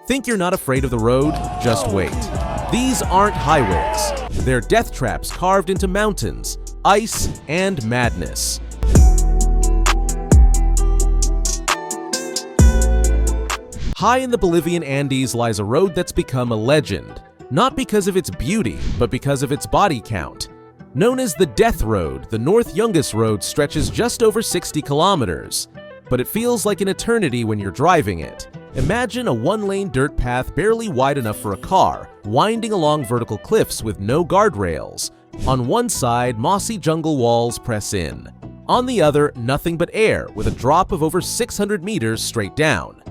Think you're not afraid of the road? Just wait. These aren't highways. They're death traps carved into mountains, ice, and madness. High in the Bolivian Andes lies a road that's become a legend, not because of its beauty, but because of its body count. Known as the Death Road, the North Youngest Road stretches just over 60 kilometers, but it feels like an eternity when you're driving it. Imagine a one-lane dirt path barely wide enough for a car, winding along vertical cliffs with no guardrails. On one side, mossy jungle walls press in. On the other, nothing but air, with a drop of over 600 meters straight down.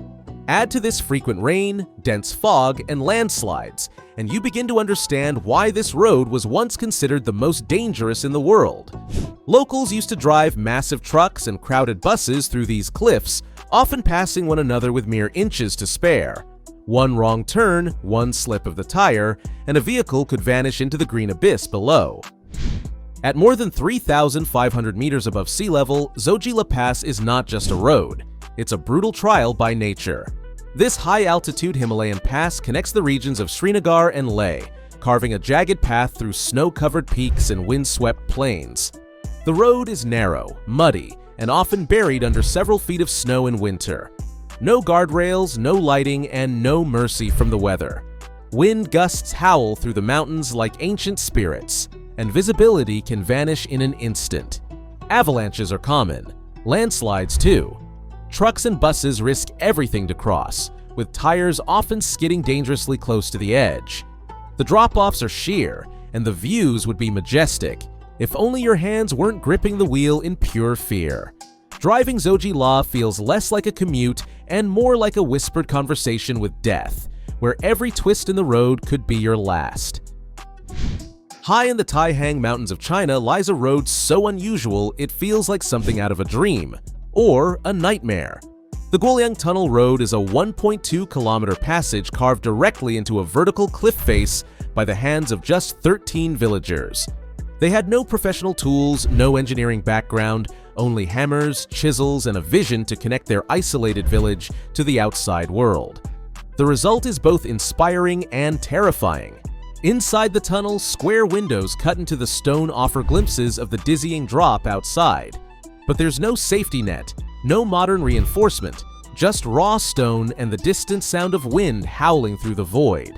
Add to this frequent rain, dense fog, and landslides, and you begin to understand why this road was once considered the most dangerous in the world. Locals used to drive massive trucks and crowded buses through these cliffs, often passing one another with mere inches to spare. One wrong turn, one slip of the tire, and a vehicle could vanish into the green abyss below. At more than 3,500 meters above sea level, Zojila Pass is not just a road. It's a brutal trial by nature. This high-altitude Himalayan pass connects the regions of Srinagar and Leh, carving a jagged path through snow-covered peaks and wind-swept plains. The road is narrow, muddy, and often buried under several feet of snow in winter. No guardrails, no lighting, and no mercy from the weather. Wind gusts howl through the mountains like ancient spirits, and visibility can vanish in an instant. Avalanches are common, landslides too. Trucks and buses risk everything to cross, with tires often skidding dangerously close to the edge. The drop-offs are sheer, and the views would be majestic, if only your hands weren't gripping the wheel in pure fear. Driving Zojila feels less like a commute and more like a whispered conversation with death, where every twist in the road could be your last. High in the Taihang Mountains of China lies a road so unusual it feels like something out of a dream, or a nightmare. The Guoliang Tunnel Road is a 1.2-kilometer passage carved directly into a vertical cliff face by the hands of just 13 villagers. They had no professional tools, no engineering background, only hammers, chisels, and a vision to connect their isolated village to the outside world. The result is both inspiring and terrifying. Inside the tunnel, square windows cut into the stone offer glimpses of the dizzying drop outside. But there's no safety net, no modern reinforcement, just raw stone and the distant sound of wind howling through the void.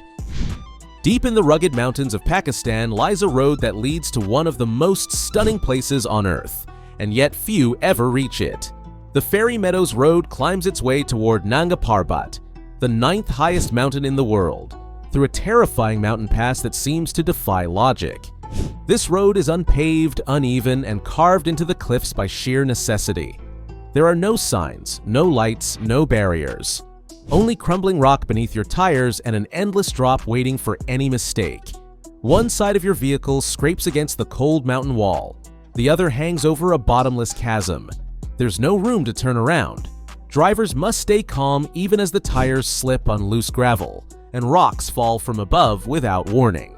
Deep in the rugged mountains of Pakistan lies a road that leads to one of the most stunning places on Earth, and yet few ever reach it. The Fairy Meadows Road climbs its way toward Nanga Parbat, the 9th highest mountain in the world, through a terrifying mountain pass that seems to defy logic. This road is unpaved, uneven, and carved into the cliffs by sheer necessity. There are no signs, no lights, no barriers. Only crumbling rock beneath your tires and an endless drop waiting for any mistake. One side of your vehicle scrapes against the cold mountain wall. The other hangs over a bottomless chasm. There's no room to turn around. Drivers must stay calm even as the tires slip on loose gravel, and rocks fall from above without warning.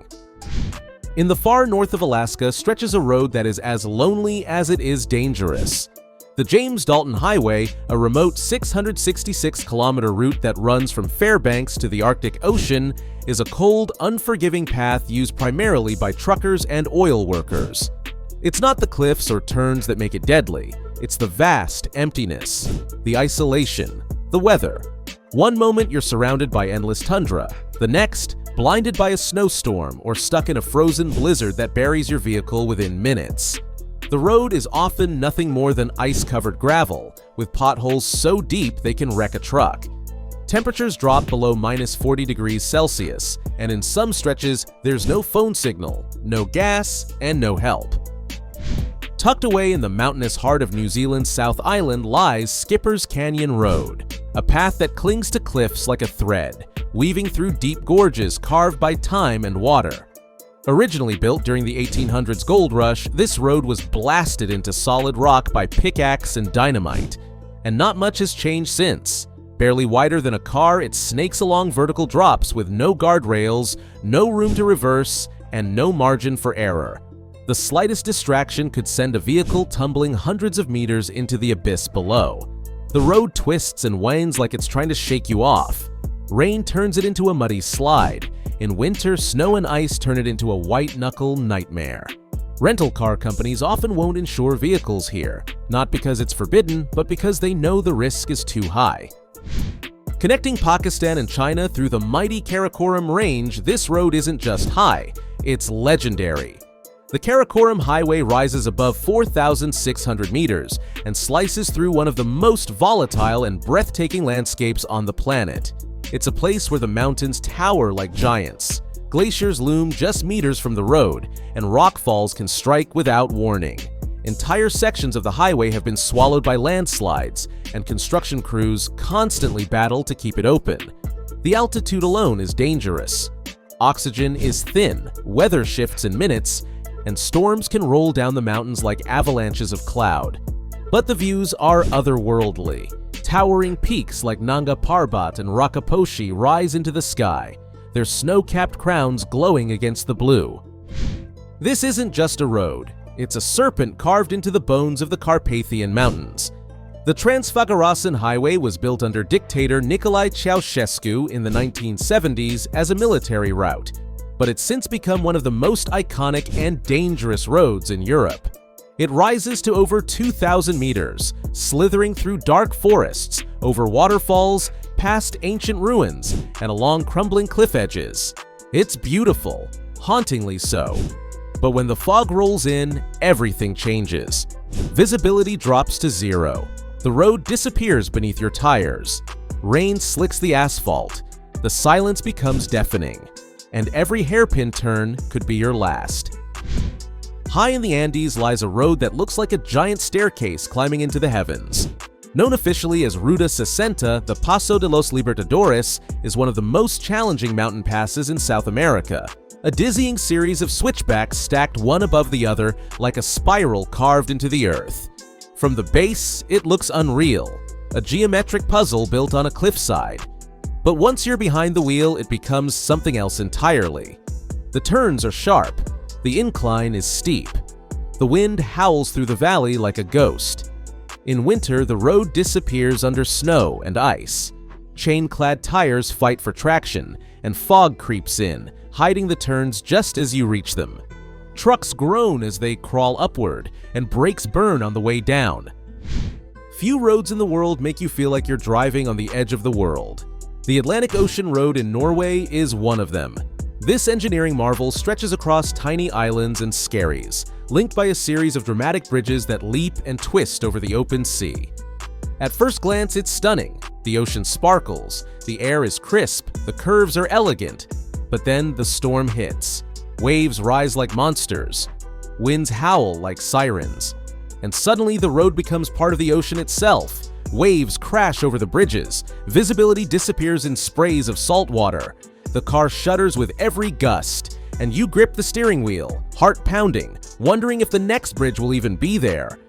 In the far north of Alaska stretches a road that is as lonely as it is dangerous. The James-Dalton Highway, a remote 666-kilometer route that runs from Fairbanks to the Arctic Ocean, is a cold, unforgiving path used primarily by truckers and oil workers. It's not the cliffs or turns that make it deadly, it's the vast emptiness, the isolation, the weather. One moment you're surrounded by endless tundra, the next, blinded by a snowstorm or stuck in a frozen blizzard that buries your vehicle within minutes. The road is often nothing more than ice-covered gravel, with potholes so deep they can wreck a truck. Temperatures drop below -40 degrees Celsius, and in some stretches, there's no phone signal, no gas, and no help. Tucked away in the mountainous heart of New Zealand's South Island lies Skipper's Canyon Road, a path that clings to cliffs like a thread, weaving through deep gorges carved by time and water. Originally built during the 1800s gold rush, this road was blasted into solid rock by pickaxe and dynamite, and not much has changed since. Barely wider than a car, it snakes along vertical drops with no guardrails, no room to reverse, and no margin for error. The slightest distraction could send a vehicle tumbling hundreds of meters into the abyss below. The road twists and winds like it's trying to shake you off. Rain turns it into a muddy slide. In winter, snow and ice turn it into a white-knuckle nightmare. Rental car companies often won't insure vehicles here, not because it's forbidden, but because they know the risk is too high. Connecting Pakistan and China through the mighty Karakoram range, this road isn't just high, it's legendary. The Karakoram Highway rises above 4,600 meters and slices through one of the most volatile and breathtaking landscapes on the planet. It's a place where the mountains tower like giants. Glaciers loom just meters from the road, and rockfalls can strike without warning. Entire sections of the highway have been swallowed by landslides, and construction crews constantly battle to keep it open. The altitude alone is dangerous. Oxygen is thin, weather shifts in minutes, and storms can roll down the mountains like avalanches of cloud. But the views are otherworldly. Towering peaks like Nanga Parbat and Rakaposhi rise into the sky, their snow-capped crowns glowing against the blue. This isn't just a road, it's a serpent carved into the bones of the Carpathian Mountains. The Transfagarasan Highway was built under dictator Nicolae Ceausescu in the 1970s as a military route, but it's since become one of the most iconic and dangerous roads in Europe. It rises to over 2,000 meters, slithering through dark forests, over waterfalls, past ancient ruins, and along crumbling cliff edges. It's beautiful, hauntingly so. But when the fog rolls in, everything changes. Visibility drops to zero. The road disappears beneath your tires. Rain slicks the asphalt. The silence becomes deafening. And every hairpin turn could be your last. High in the Andes lies a road that looks like a giant staircase climbing into the heavens. Known officially as Ruta 60, the Paso de los Libertadores is one of the most challenging mountain passes in South America. A dizzying series of switchbacks stacked one above the other like a spiral carved into the earth. From the base, it looks unreal, a geometric puzzle built on a cliffside. But once you're behind the wheel, it becomes something else entirely. The turns are sharp. The incline is steep. The wind howls through the valley like a ghost. In winter, the road disappears under snow and ice. Chain-clad tires fight for traction, and fog creeps in, hiding the turns just as you reach them. Trucks groan as they crawl upward, and brakes burn on the way down. Few roads in the world make you feel like you're driving on the edge of the world. The Atlantic Ocean Road in Norway is one of them. This engineering marvel stretches across tiny islands and skerries, linked by a series of dramatic bridges that leap and twist over the open sea. At first glance, it's stunning. The ocean sparkles, the air is crisp, the curves are elegant. But then the storm hits. Waves rise like monsters. Winds howl like sirens. And suddenly the road becomes part of the ocean itself. Waves crash over the bridges. Visibility disappears in sprays of salt water. The car shudders with every gust, and you grip the steering wheel, heart pounding, wondering if the next bridge will even be there.